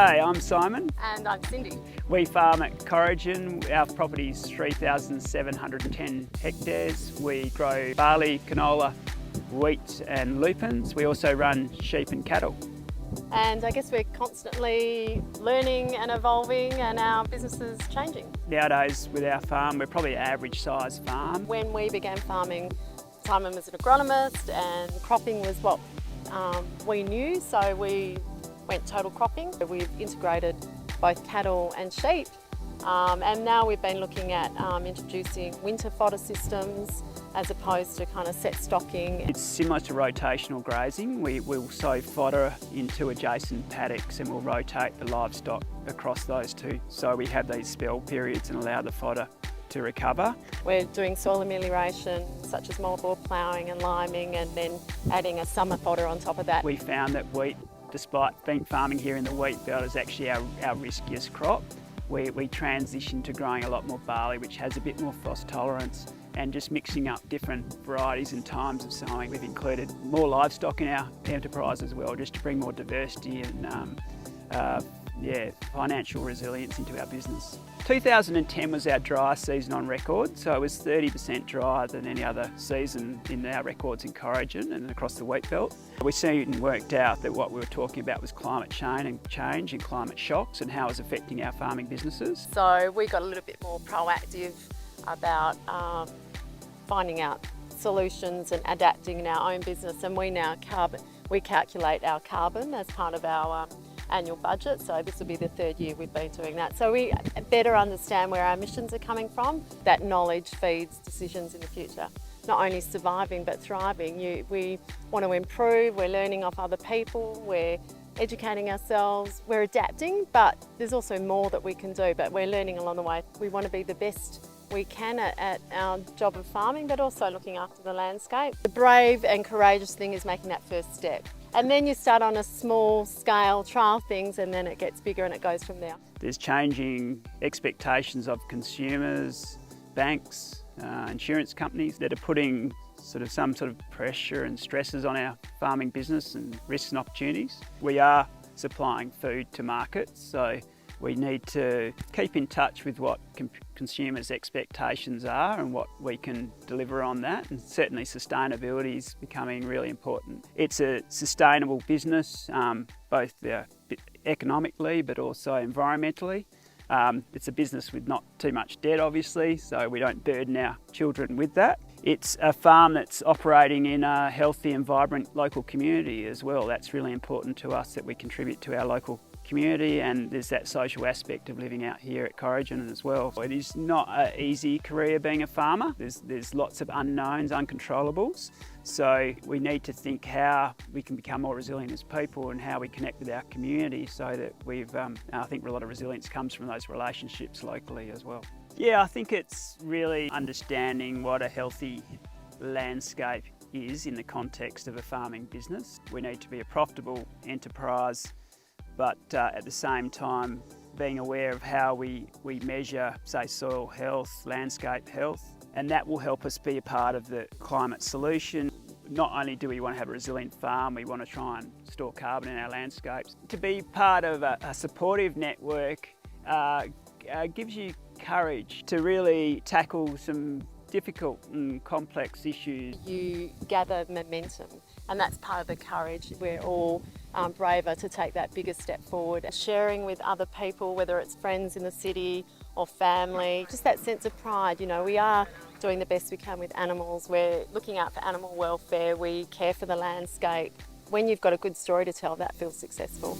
Hi, I'm Simon. And I'm Cindy. We farm at Corrigan. Our property is 3,710 hectares. We grow barley, canola, wheat and lupins. We also run sheep and cattle. And I guess we're constantly learning and evolving, and our business is changing. Nowadays with our farm, we're probably an average size farm. When we began farming, Simon was an agronomist and cropping was what we knew, so we went total cropping. We've integrated both cattle and sheep, and now we've been looking at introducing winter fodder systems as opposed to kind of set stocking. It's similar to rotational grazing. We'll sow fodder into adjacent paddocks and we'll rotate the livestock across those two. So we have these spell periods and allow the fodder to recover. We're doing soil amelioration such as moldboard ploughing and liming, and then adding a summer fodder on top of that. We found that wheat, despite being farming here in the Wheatbelt, is actually our riskiest crop. We transitioned to growing a lot more barley, which has a bit more frost tolerance, and just mixing up different varieties and times of sowing. We've included more livestock in our enterprise as well, just to bring more diversity and financial resilience into our business. 2010 was our driest season on record, so it was 30% drier than any other season in our records in Corrigan and across the Wheatbelt. We soon worked out that what we were talking about was climate change and climate shocks and how it was affecting our farming businesses. So we got a little bit more proactive about finding out solutions and adapting in our own business, and we calculate our carbon as part of our annual budget, so this will be the third year we've been doing that. So we better understand where our emissions are coming from. That knowledge feeds decisions in the future. Not only surviving but thriving. We want to improve, we're learning off other people, we're educating ourselves, we're adapting, but there's also more that we can do, but we're learning along the way. We want to be the best we can at our job of farming, but also looking after the landscape. The brave and courageous thing is making that first step. And then you start on a small scale, trial things, and then it gets bigger and it goes from there. There's changing expectations of consumers, banks, insurance companies that are putting some sort of pressure and stresses on our farming business and risks and opportunities. We are supplying food to markets, so we need to keep in touch with what consumers' expectations are and what we can deliver on that. And certainly sustainability is becoming really important. It's a sustainable business, both economically but also environmentally. It's a business with not too much debt, obviously, so we don't burden our children with that. It's a farm that's operating in a healthy and vibrant local community as well. That's really important to us, that we contribute to our local community, and there's that social aspect of living out here at Corrigan as well. It is not an easy career being a farmer. There's lots of unknowns, uncontrollables, so we need to think how we can become more resilient as people and how we connect with our community, so that I think a lot of resilience comes from those relationships locally as well. Yeah, I think it's really understanding what a healthy landscape is in the context of a farming business. We need to be a profitable enterprise, but at the same time being aware of how we measure, say, soil health, landscape health, and that will help us be a part of the climate solution. Not only do we want to have a resilient farm, we want to try and store carbon in our landscapes. To be part of a supportive network gives you courage to really tackle some difficult and complex issues. You gather momentum, and that's part of the courage. We're all braver to take that bigger step forward. Sharing with other people, whether it's friends in the city or family, just that sense of pride. You know, we are doing the best we can with animals. We're looking out for animal welfare. We care for the landscape. When you've got a good story to tell, that feels successful.